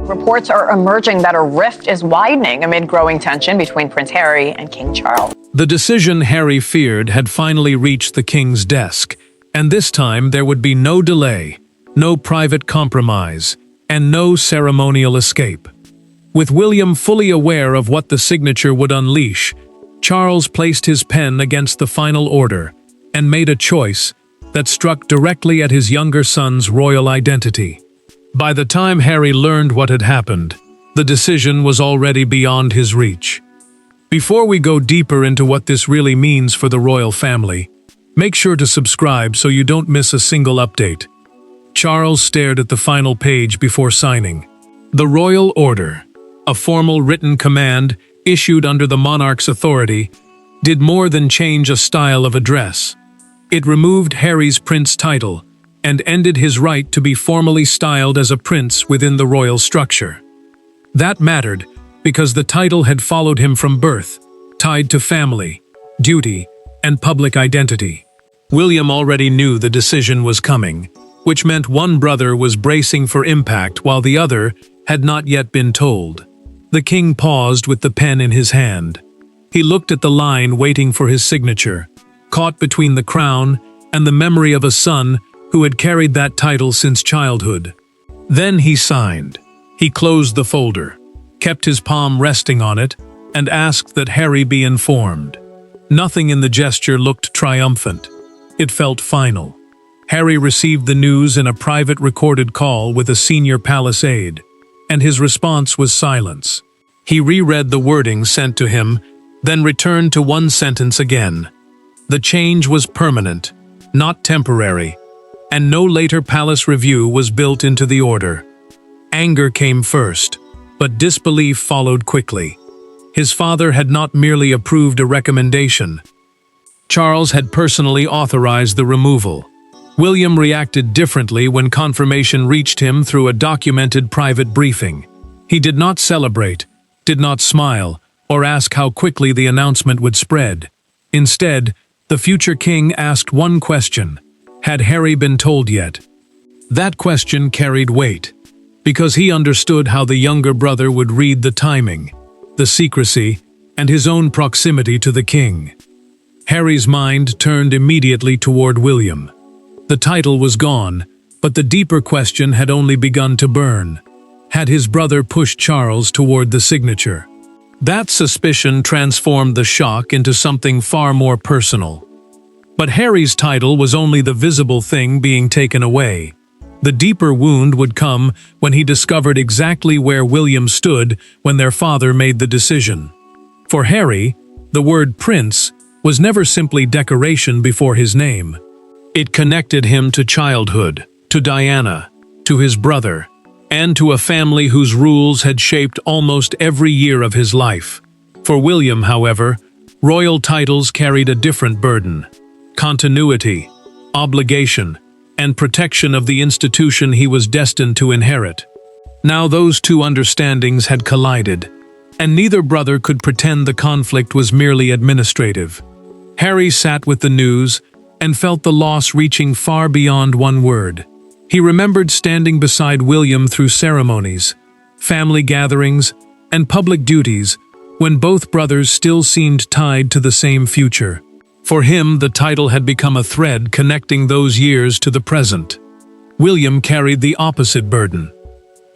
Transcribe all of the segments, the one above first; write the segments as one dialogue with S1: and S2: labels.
S1: Reports are emerging that a rift is widening amid growing tension between Prince Harry and King Charles.
S2: The decision Harry feared had finally reached the king's desk, and this time there would be no delay, no private compromise, and no ceremonial escape. With William fully aware of what the signature would unleash, Charles placed his pen against the final order and made a choice that struck directly at his younger son's royal identity. By the time Harry learned what had happened, the decision was already beyond his reach. Before we go deeper into what this really means for the royal family, make sure to subscribe so you don't miss a single update. Charles stared at the final page before signing. The royal order, a formal written command issued under the monarch's authority, did more than change a style of address. It removed Harry's prince title and ended his right to be formally styled as a prince within the royal structure. That mattered because the title had followed him from birth, tied to family, duty, and public identity. William already knew the decision was coming, which meant one brother was bracing for impact while the other had not yet been told. The king paused with the pen in his hand. He looked at the line waiting for his signature, caught between the crown and the memory of a son who had carried that title since childhood. Then he signed. He closed the folder, kept his palm resting on it, and asked that Harry be informed. Nothing in the gesture looked triumphant. It felt final. Harry received the news in a private recorded call with a senior palace aide, and his response was silence. He reread the wording sent to him, then returned to one sentence again. The change was permanent, not temporary, and no later palace review was built into the order. Anger came first, but disbelief followed quickly. His father had not merely approved a recommendation. Charles had personally authorized the removal. William reacted differently when confirmation reached him through a documented private briefing. He did not celebrate, did not smile, or ask how quickly the announcement would spread. Instead, the future king asked one question: had Harry been told yet? That question carried weight, because he understood how the younger brother would read the timing, the secrecy, and his own proximity to the king. Harry's mind turned immediately toward William. The title was gone, but the deeper question had only begun to burn. Had his brother pushed Charles toward the signature? That suspicion transformed the shock into something far more personal. But Harry's title was only the visible thing being taken away. The deeper wound would come when he discovered exactly where William stood when their father made the decision. For Harry, the word prince was never simply decoration before his name. It connected him to childhood, to Diana, to his brother, and to a family whose rules had shaped almost every year of his life. For William, however, royal titles carried a different burden: continuity, obligation, and protection of the institution he was destined to inherit. Now those two understandings had collided, and neither brother could pretend the conflict was merely administrative. Harry sat with the news and felt the loss reaching far beyond one word. He remembered standing beside William through ceremonies, family gatherings, and public duties when both brothers still seemed tied to the same future. For him, the title had become a thread connecting those years to the present. William carried the opposite burden.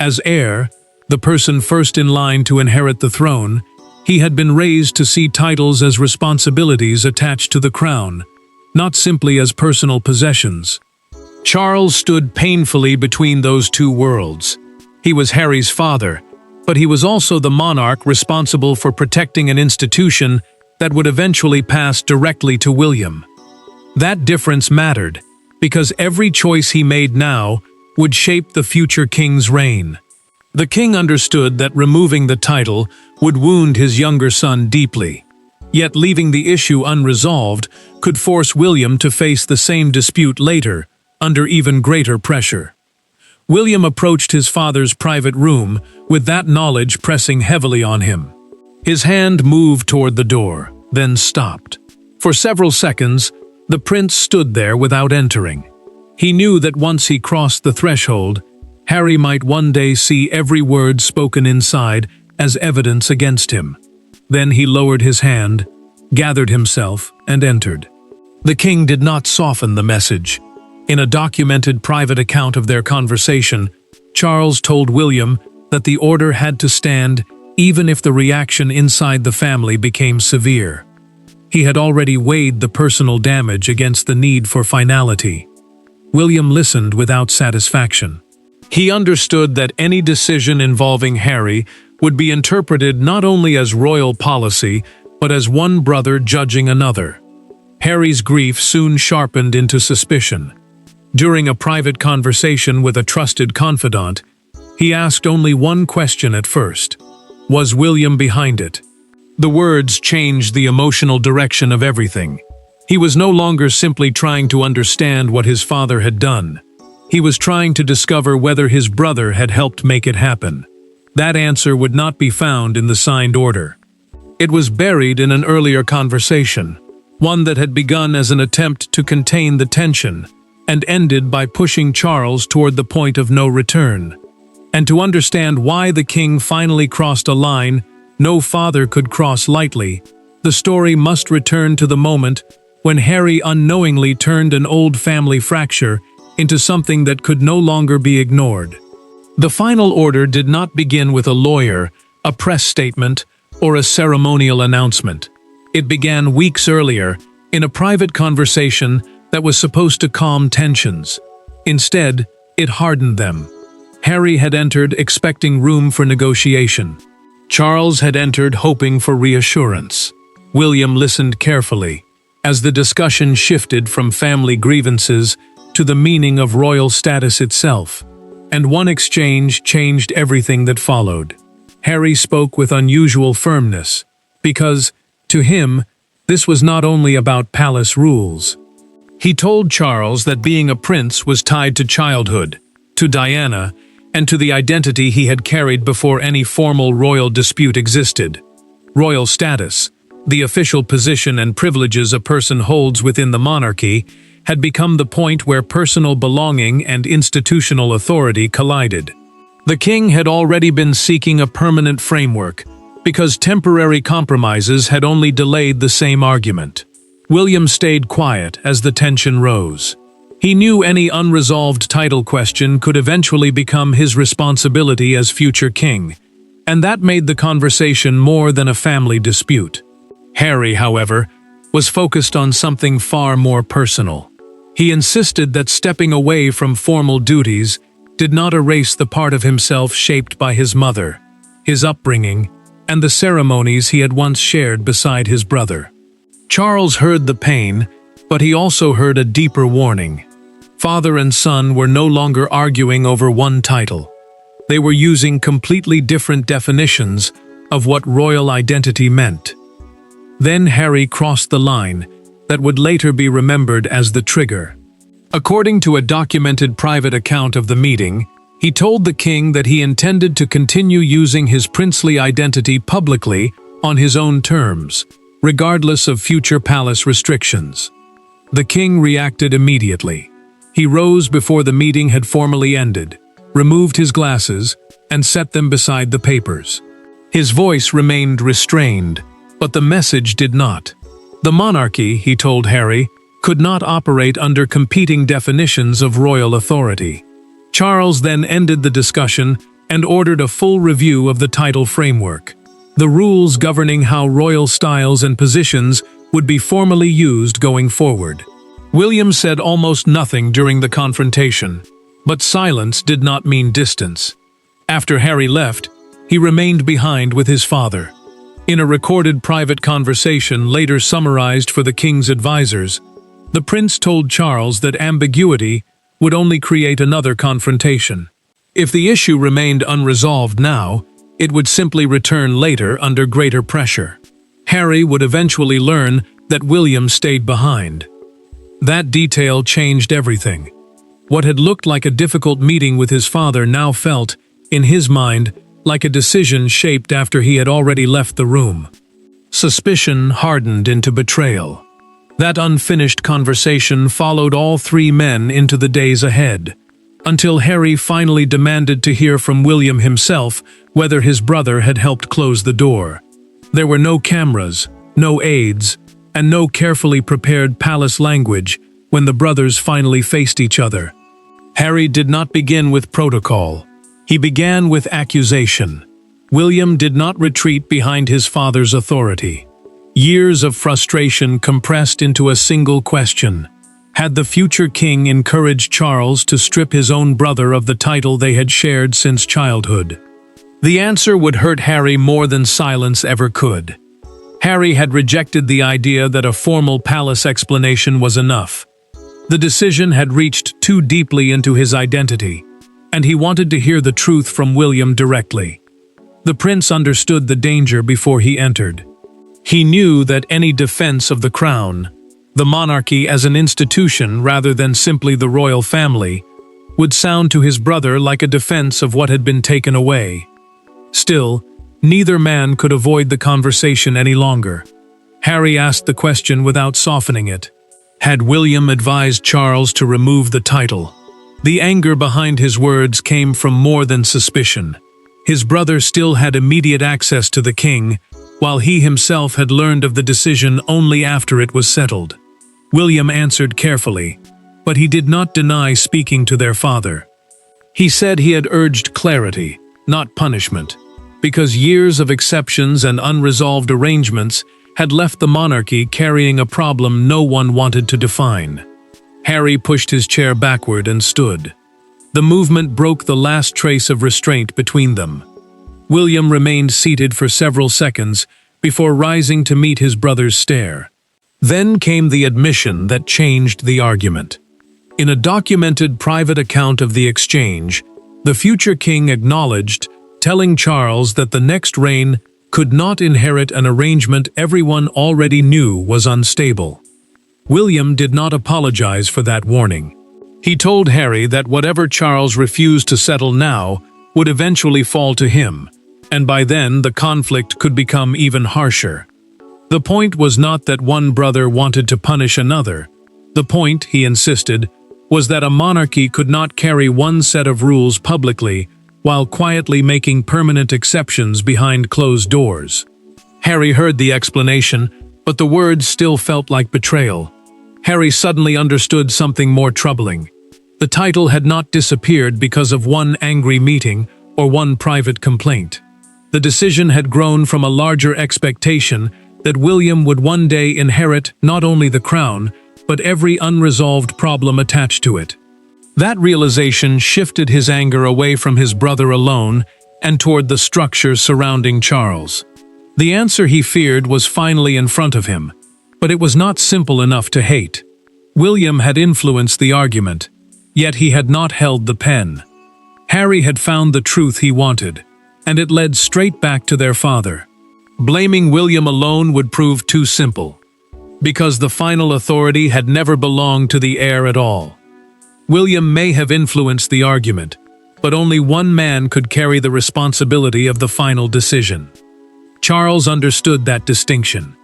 S2: As heir, the person first in line to inherit the throne, he had been raised to see titles as responsibilities attached to the crown, not simply as personal possessions. Charles stood painfully between those two worlds. He was Harry's father, but he was also the monarch responsible for protecting an institution that would eventually pass directly to William. That difference mattered, because every choice he made now would shape the future king's reign. The king understood that removing the title would wound his younger son deeply, yet leaving the issue unresolved could force William to face the same dispute later, under even greater pressure. William approached his father's private room with that knowledge pressing heavily on him. His hand moved toward the door, then stopped. For several seconds, the prince stood there without entering. He knew that once he crossed the threshold, Harry might one day see every word spoken inside as evidence against him. Then he lowered his hand, gathered himself, and entered. The king did not soften the message. In a documented private account of their conversation, Charles told William that the order had to stand even if the reaction inside the family became severe. He had already weighed the personal damage against the need for finality. William listened without satisfaction. He understood that any decision involving Harry would be interpreted not only as royal policy, but as one brother judging another. Harry's grief soon sharpened into suspicion. During a private conversation with a trusted confidant, he asked only one question at first. Was William behind it? The words changed the emotional direction of everything. He was no longer simply trying to understand what his father had done. He was trying to discover whether his brother had helped make it happen. That answer would not be found in the signed order. It was buried in an earlier conversation, one that had begun as an attempt to contain the tension and ended by pushing Charles toward the point of no return. And to understand why the king finally crossed a line no father could cross lightly, the story must return to the moment when Harry unknowingly turned an old family fracture into something that could no longer be ignored. The final order did not begin with a lawyer, a press statement, or a ceremonial announcement. It began weeks earlier, in a private conversation that was supposed to calm tensions. Instead, it hardened them. Harry had entered expecting room for negotiation. Charles had entered hoping for reassurance. William listened carefully, as the discussion shifted from family grievances to the meaning of royal status itself. And one exchange changed everything that followed. Harry spoke with unusual firmness, because, to him, this was not only about palace rules. He told Charles that being a prince was tied to childhood, to Diana, and to the identity he had carried before any formal royal dispute existed. Royal status, the official position and privileges a person holds within the monarchy, had become the point where personal belonging and institutional authority collided. The king had already been seeking a permanent framework, because temporary compromises had only delayed the same argument. William stayed quiet as the tension rose. He knew any unresolved title question could eventually become his responsibility as future king, and that made the conversation more than a family dispute. Harry, however, was focused on something far more personal. He insisted that stepping away from formal duties did not erase the part of himself shaped by his mother, his upbringing, and the ceremonies he had once shared beside his brother. Charles heard the pain, but he also heard a deeper warning. Father and son were no longer arguing over one title. They were using completely different definitions of what royal identity meant. Then Harry crossed the line that would later be remembered as the trigger. According to a documented private account of the meeting, he told the king that he intended to continue using his princely identity publicly on his own terms, regardless of future palace restrictions. The king reacted immediately. He rose before the meeting had formally ended, removed his glasses, and set them beside the papers. His voice remained restrained, but the message did not. The monarchy, he told Harry, could not operate under competing definitions of royal authority. Charles then ended the discussion and ordered a full review of the title framework. The rules governing how royal styles and positions would be formally used going forward. William said almost nothing during the confrontation, but silence did not mean distance. After Harry left, he remained behind with his father. In a recorded private conversation later summarized for the king's advisors, the prince told Charles that ambiguity would only create another confrontation. If the issue remained unresolved now, it would simply return later under greater pressure. Harry would eventually learn that William stayed behind. That detail changed everything. What had looked like a difficult meeting with his father now felt, in his mind, like a decision shaped after he had already left the room. Suspicion hardened into betrayal. That unfinished conversation followed all three men into the days ahead. until Harry finally demanded to hear from William himself whether his brother had helped close the door. There were no cameras, no aides, and no carefully prepared palace language when the brothers finally faced each other. Harry did not begin with protocol. He began with accusation. William did not retreat behind his father's authority. Years of frustration compressed into a single question. Had the future king encouraged Charles to strip his own brother of the title they had shared since childhood? The answer would hurt Harry more than silence ever could. Harry had rejected the idea that a formal palace explanation was enough. The decision had reached too deeply into his identity, and he wanted to hear the truth from William directly. The prince understood the danger before he entered. He knew that any defense of the crown, the monarchy as an institution rather than simply the royal family, would sound to his brother like a defense of what had been taken away. Still, neither man could avoid the conversation any longer. Harry asked the question without softening it. Had William advised Charles to remove the title? The anger behind his words came from more than suspicion. His brother still had immediate access to the king, while he himself had learned of the decision only after it was settled. William answered carefully, but he did not deny speaking to their father. He said he had urged clarity, not punishment, because years of exceptions and unresolved arrangements had left the monarchy carrying a problem no one wanted to define. Harry pushed his chair backward and stood. The movement broke the last trace of restraint between them. William remained seated for several seconds before rising to meet his brother's stare. Then came the admission that changed the argument. In a documented private account of the exchange, the future king acknowledged, telling Charles that the next reign could not inherit an arrangement everyone already knew was unstable. William did not apologize for that warning. He told Harry that whatever Charles refused to settle now would eventually fall to him, and by then the conflict could become even harsher. The point was not that one brother wanted to punish another. The point, he insisted, was that a monarchy could not carry one set of rules publicly while quietly making permanent exceptions behind closed doors. Harry heard the explanation, but the words still felt like betrayal. Harry suddenly understood something more troubling. The title had not disappeared because of one angry meeting or one private complaint. The decision had grown from a larger expectation that William would one day inherit not only the crown, but every unresolved problem attached to it. That realization shifted his anger away from his brother alone and toward the structure surrounding Charles. The answer he feared was finally in front of him, but it was not simple enough to hate. William had influenced the argument, yet he had not held the pen. Harry had found the truth he wanted, and it led straight back to their father. Blaming William alone would prove too simple, because the final authority had never belonged to the heir at all. William may have influenced the argument, but only one man could carry the responsibility of the final decision. Charles understood that distinction,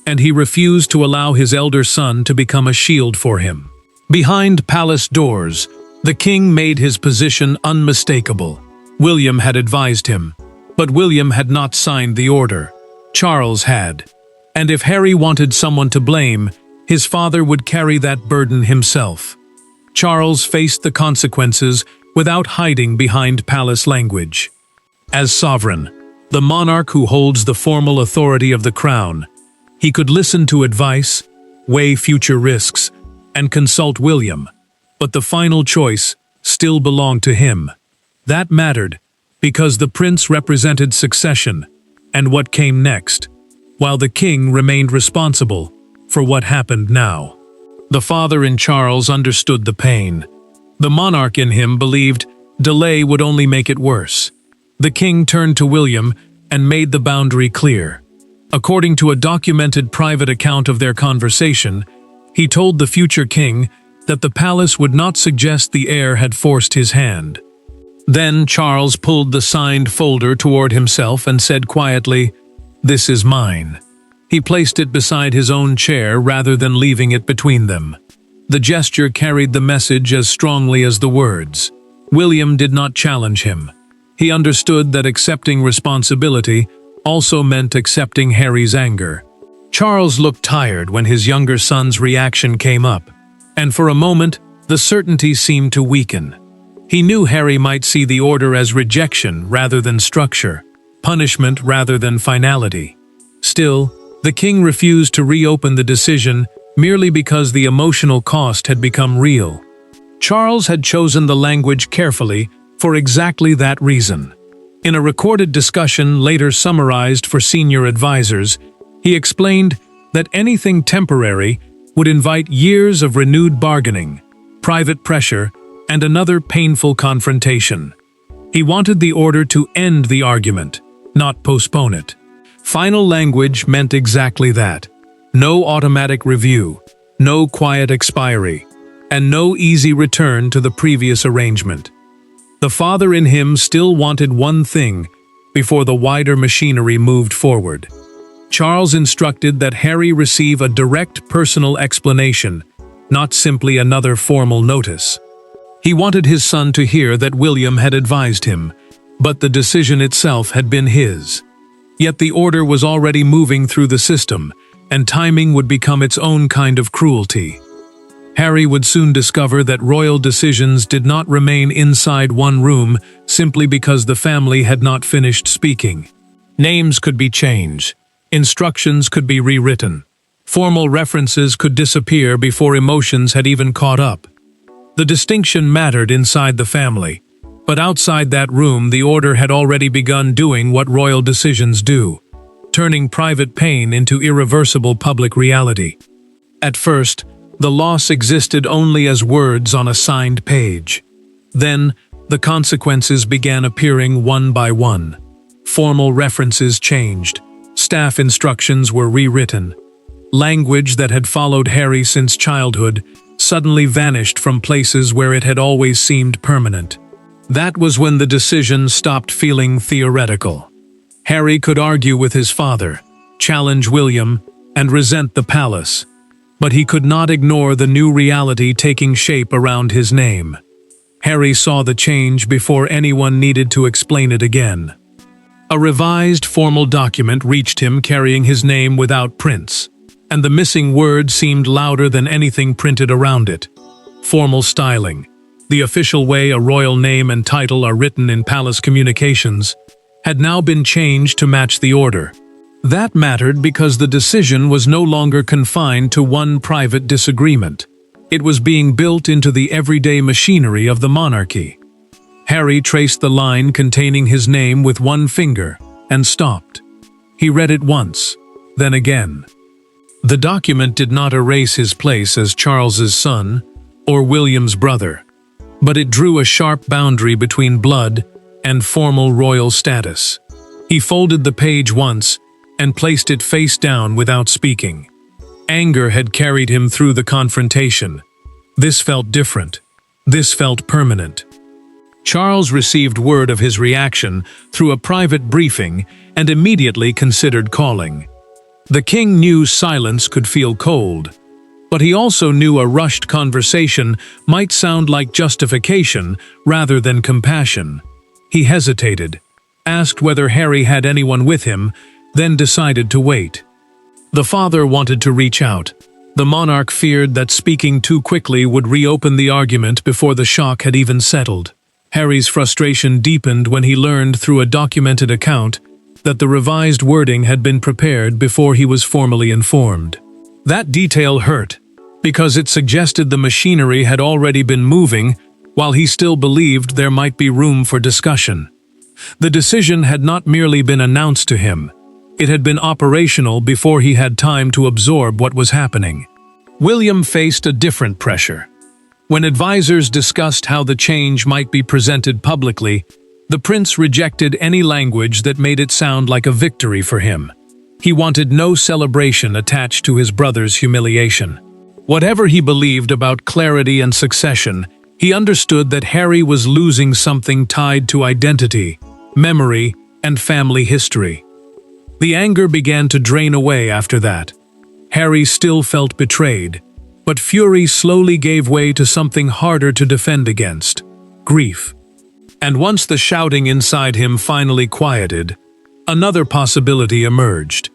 S2: and he refused to allow his elder son to become a shield for him. Behind palace doors, the king made his position unmistakable. William had advised him, but William had not signed the order. Charles had. And if Harry wanted someone to blame, his father would carry that burden himself. Charles faced the consequences without hiding behind palace language. As sovereign, the monarch who holds the formal authority of the crown, he could listen to advice, weigh future risks, and consult William, but the final choice still belonged to him. That mattered, because the prince represented succession and what came next, while the king remained responsible for what happened now. The father in Charles understood the pain. The monarch in him believed delay would only make it worse. The king turned to William and made the boundary clear. According to a documented private account of their conversation, he told the future king that the palace would not suggest the heir had forced his hand. Then Charles pulled the signed folder toward himself and said quietly, "This is mine." He placed it beside his own chair rather than leaving it between them. The gesture carried the message as strongly as the words. William did not challenge him. He understood that accepting responsibility also meant accepting Harry's anger. Charles looked tired when his younger son's reaction came up, and for a moment, the certainty seemed to weaken. He knew Harry might see the order as rejection rather than structure, punishment rather than finality. Still, the king refused to reopen the decision merely because the emotional cost had become real. Charles had chosen the language carefully for exactly that reason. In a recorded discussion later summarized for senior advisors, he explained that anything temporary would invite years of renewed bargaining, private pressure, and another painful confrontation. He wanted the order to end the argument, not postpone it. Final language meant exactly that. No automatic review, no quiet expiry, and no easy return to the previous arrangement. The father in him still wanted one thing before the wider machinery moved forward. Charles instructed that Harry receive a direct personal explanation, not simply another formal notice. He wanted his son to hear that William had advised him, but the decision itself had been his. Yet the order was already moving through the system, and timing would become its own kind of cruelty. Harry would soon discover that royal decisions did not remain inside one room simply because the family had not finished speaking. Names could be changed. Instructions could be rewritten. Formal references could disappear before emotions had even caught up. The distinction mattered inside the family, but outside that room the order had already begun doing what royal decisions do, turning private pain into irreversible public reality. At first, the loss existed only as words on a signed page. Then, the consequences began appearing one by one. Formal references changed. Staff instructions were rewritten. Language that had followed Harry since childhood suddenly vanished from places where it had always seemed permanent. That was when the decision stopped feeling theoretical. Harry could argue with his father, challenge William, and resent the palace, but he could not ignore the new reality taking shape around his name. Harry saw the change before anyone needed to explain it again. A revised formal document reached him carrying his name without prints, and the missing word seemed louder than anything printed around it. Formal styling, the official way a royal name and title are written in palace communications, had now been changed to match the order. That mattered because the decision was no longer confined to one private disagreement. It was being built into the everyday machinery of the monarchy. Harry traced the line containing his name with one finger and stopped. He read it once, then again. The document did not erase his place as Charles's son or William's brother, but it drew a sharp boundary between blood and formal royal status. He folded the page once and placed it face down without speaking. Anger had carried him through the confrontation. This felt different. This felt permanent. Charles received word of his reaction through a private briefing and immediately considered calling. The king knew silence could feel cold, but he also knew a rushed conversation might sound like justification rather than compassion. He hesitated, asked whether Harry had anyone with him, then decided to wait. The father wanted to reach out. The monarch feared that speaking too quickly would reopen the argument before the shock had even settled. Harry's frustration deepened when he learned through a documented account that the revised wording had been prepared before he was formally informed. That detail hurt, because it suggested the machinery had already been moving while he still believed there might be room for discussion. The decision had not merely been announced to him, it had been operational before he had time to absorb what was happening. William faced a different pressure. When advisors discussed how the change might be presented publicly, the prince rejected any language that made it sound like a victory for him. He wanted no celebration attached to his brother's humiliation. Whatever he believed about clarity and succession, he understood that Harry was losing something tied to identity, memory, and family history. The anger began to drain away after that. Harry still felt betrayed, but fury slowly gave way to something harder to defend against: grief. And once the shouting inside him finally quieted, another possibility emerged.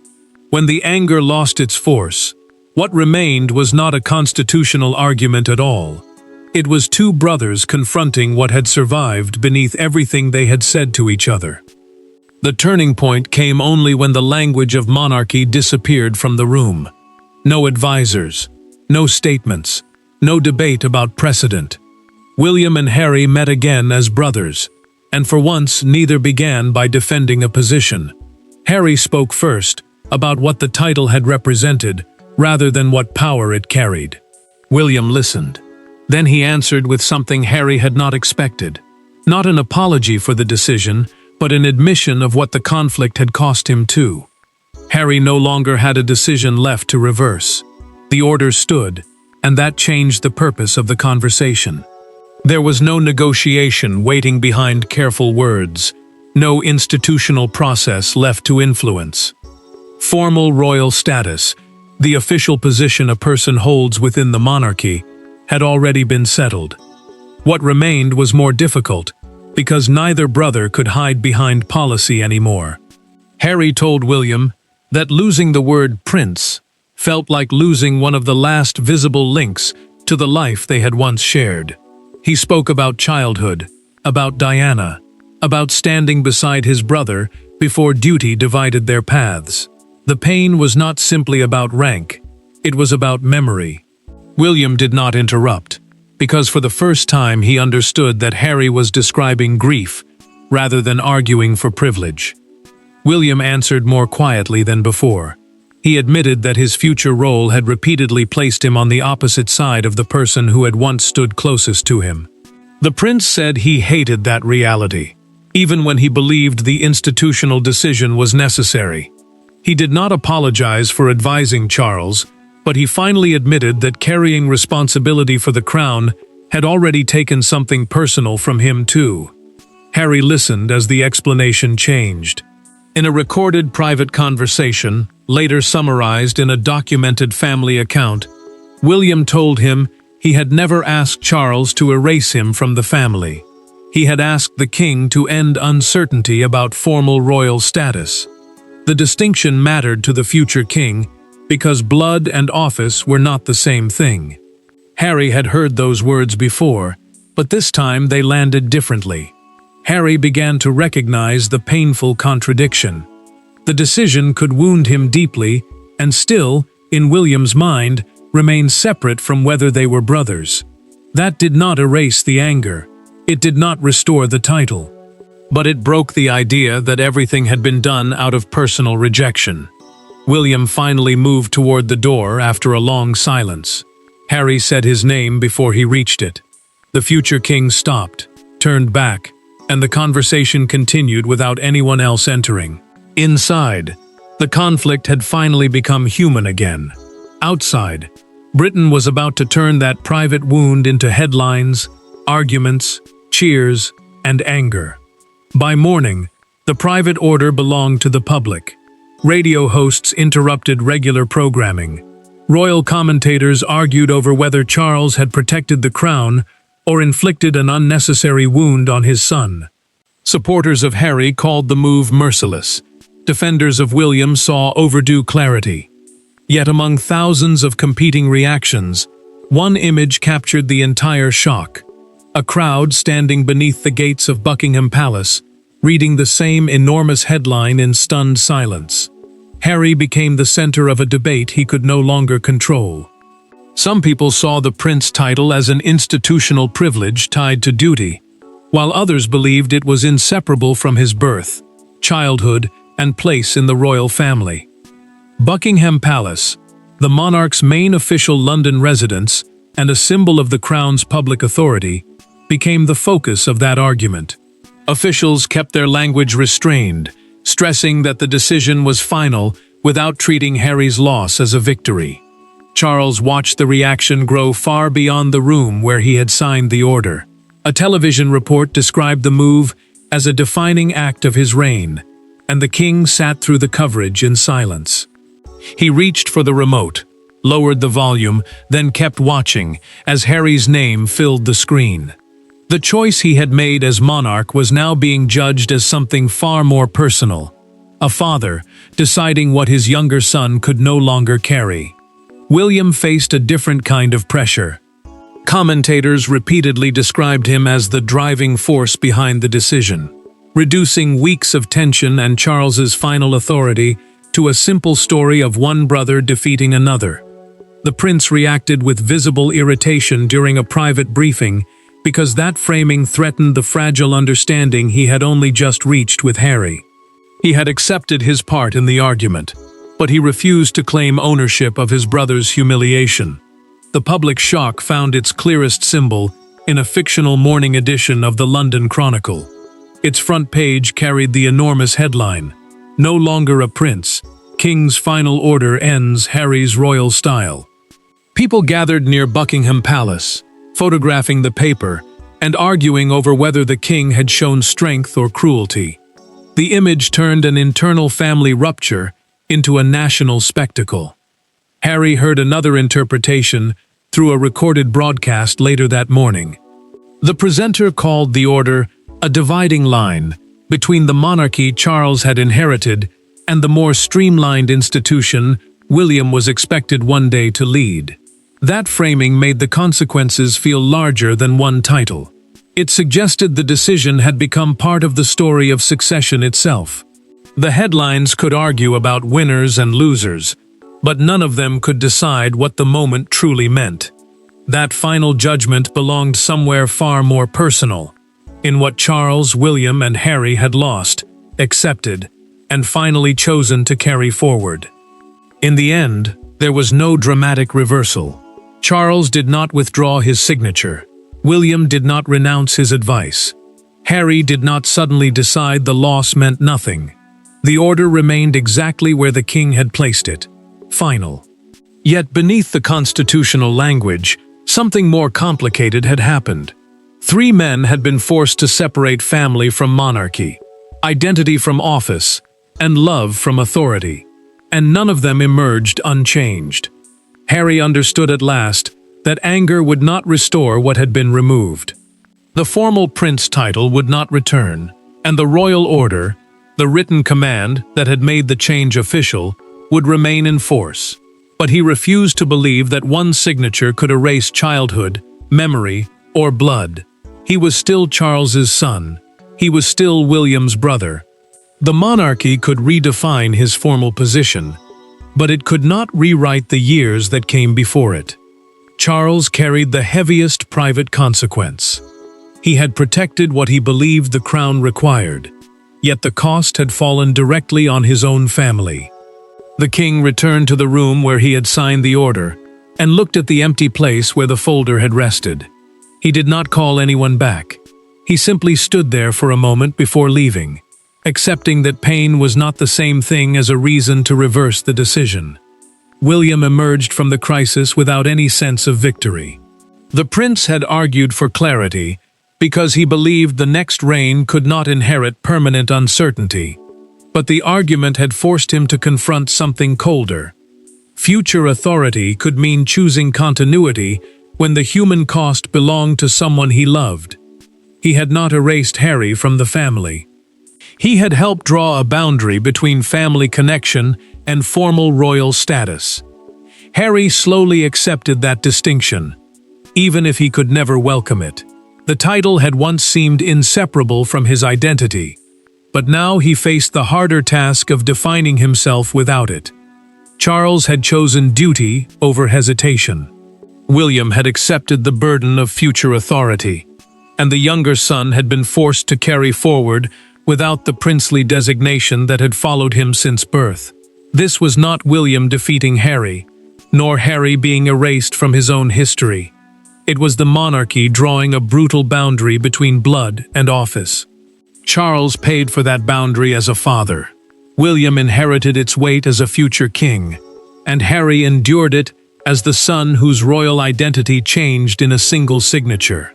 S2: When the anger lost its force, what remained was not a constitutional argument at all. It was two brothers confronting what had survived beneath everything they had said to each other. The turning point came only when the language of monarchy disappeared from the room. No advisors, no statements, no debate about precedent. William and Harry met again as brothers, and for once neither began by defending a position. Harry spoke first, about what the title had represented, rather than what power it carried. William listened. Then he answered with something Harry had not expected. Not an apology for the decision, but an admission of what the conflict had cost him too. Harry no longer had a decision left to reverse. The order stood, and that changed the purpose of the conversation. There was no negotiation waiting behind careful words, no institutional process left to influence. Formal royal status, the official position a person holds within the monarchy, had already been settled. What remained was more difficult, because neither brother could hide behind policy anymore. Harry told William that losing the word prince felt like losing one of the last visible links to the life they had once shared. He spoke about childhood, about Diana, about standing beside his brother before duty divided their paths. The pain was not simply about rank, it was about memory. William did not interrupt, because for the first time he understood that Harry was describing grief rather than arguing for privilege. William answered more quietly than before. He admitted that his future role had repeatedly placed him on the opposite side of the person who had once stood closest to him. The prince said he hated that reality, even when he believed the institutional decision was necessary. He did not apologize for advising Charles, but he finally admitted that carrying responsibility for the crown had already taken something personal from him too. Harry listened as the explanation changed. In a recorded private conversation, later summarized in a documented family account, William told him he had never asked Charles to erase him from the family. He had asked the king to end uncertainty about formal royal status. The distinction mattered to the future king because blood and office were not the same thing. Harry had heard those words before, but this time they landed differently. Harry began to recognize the painful contradiction. The decision could wound him deeply and still, in William's mind, remain separate from whether they were brothers. That did not erase the anger. It did not restore the title. But it broke the idea that everything had been done out of personal rejection. William finally moved toward the door after a long silence. Harry said his name before he reached it. The future king stopped, turned back, and the conversation continued without anyone else entering. Inside, the conflict had finally become human again. Outside, Britain was about to turn that private wound into headlines, arguments, cheers, and anger. By morning, the private order belonged to the public. Radio hosts interrupted regular programming. Royal commentators argued over whether Charles had protected the crown or inflicted an unnecessary wound on his son. Supporters of Harry called the move merciless. Defenders of William saw overdue clarity. Yet among thousands of competing reactions, one image captured the entire shock. A crowd standing beneath the gates of Buckingham Palace, reading the same enormous headline in stunned silence. Harry became the center of a debate he could no longer control. Some people saw the prince title as an institutional privilege tied to duty, while others believed it was inseparable from his birth, childhood, and place in the royal family. Buckingham Palace, the monarch's main official London residence and a symbol of the crown's public authority, became the focus of that argument. Officials kept their language restrained, stressing that the decision was final without treating Harry's loss as a victory. Charles watched the reaction grow far beyond the room where he had signed the order. A television report described the move as a defining act of his reign, and the king sat through the coverage in silence. He reached for the remote, lowered the volume, then kept watching as Harry's name filled the screen. The choice he had made as monarch was now being judged as something far more personal. A father deciding what his younger son could no longer carry. William faced a different kind of pressure. Commentators repeatedly described him as the driving force behind the decision, reducing weeks of tension and Charles's final authority to a simple story of one brother defeating another. The prince reacted with visible irritation during a private briefing because that framing threatened the fragile understanding he had only just reached with Harry. He had accepted his part in the argument, but he refused to claim ownership of his brother's humiliation. The public shock found its clearest symbol in a fictional morning edition of the London Chronicle. Its front page carried the enormous headline, "No longer a prince, King's final order ends Harry's royal style." People gathered near Buckingham Palace, photographing the paper and arguing over whether the king had shown strength or cruelty. The image turned an internal family rupture into a national spectacle. Harry heard another interpretation through a recorded broadcast later that morning. The presenter called the order a dividing line between the monarchy Charles had inherited and the more streamlined institution William was expected one day to lead. That framing made the consequences feel larger than one title. It suggested the decision had become part of the story of succession itself. The headlines could argue about winners and losers, but none of them could decide what the moment truly meant. That final judgment belonged somewhere far more personal, in what Charles, William, and Harry had lost, accepted, and finally chosen to carry forward. In the end, there was no dramatic reversal. Charles did not withdraw his signature. William did not renounce his advice. Harry did not suddenly decide the loss meant nothing. The order remained exactly where the king had placed it. Final. Yet beneath the constitutional language, something more complicated had happened. Three men had been forced to separate family from monarchy, identity from office, and love from authority. And none of them emerged unchanged. Harry understood at last that anger would not restore what had been removed. The formal prince title would not return, and the royal order, the written command that had made the change official, would remain in force. But he refused to believe that one signature could erase childhood, memory, or blood. He was still Charles's son. He was still William's brother. The monarchy could redefine his formal position, but it could not rewrite the years that came before it. Charles carried the heaviest private consequence. He had protected what he believed the crown required, yet the cost had fallen directly on his own family. The king returned to the room where he had signed the order and looked at the empty place where the folder had rested. He did not call anyone back. He simply stood there for a moment before leaving, accepting that pain was not the same thing as a reason to reverse the decision. William emerged from the crisis without any sense of victory. The prince had argued for clarity because he believed the next reign could not inherit permanent uncertainty. But the argument had forced him to confront something colder. Future authority could mean choosing continuity when the human cost belonged to someone he loved. He had not erased Harry from the family. He had helped draw a boundary between family connection and formal royal status. Harry slowly accepted that distinction, even if he could never welcome it. The title had once seemed inseparable from his identity, but now he faced the harder task of defining himself without it. Charles had chosen duty over hesitation. William had accepted the burden of future authority, and the younger son had been forced to carry forward without the princely designation that had followed him since birth. This was not William defeating Harry, nor Harry being erased from his own history. It was the monarchy drawing a brutal boundary between blood and office. Charles paid for that boundary as a father. William inherited its weight as a future king, and Harry endured it as the son whose royal identity changed in a single signature.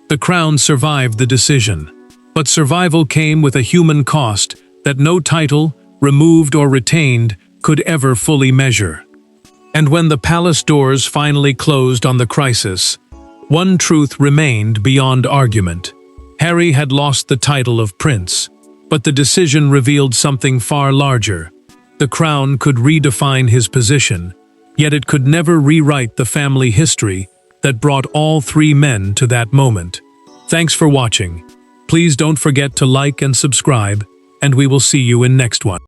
S2: The crown survived the decision, but survival came with a human cost that no title, removed or retained, could ever fully measure. And when the palace doors finally closed on the crisis, One truth remained beyond argument. Harry had lost the title of prince, but the decision revealed something far larger. The crown could redefine his position, yet it could never rewrite the family history that brought all three men to that moment. Thanks for watching. Please don't forget to like and subscribe, and we will see you in next one.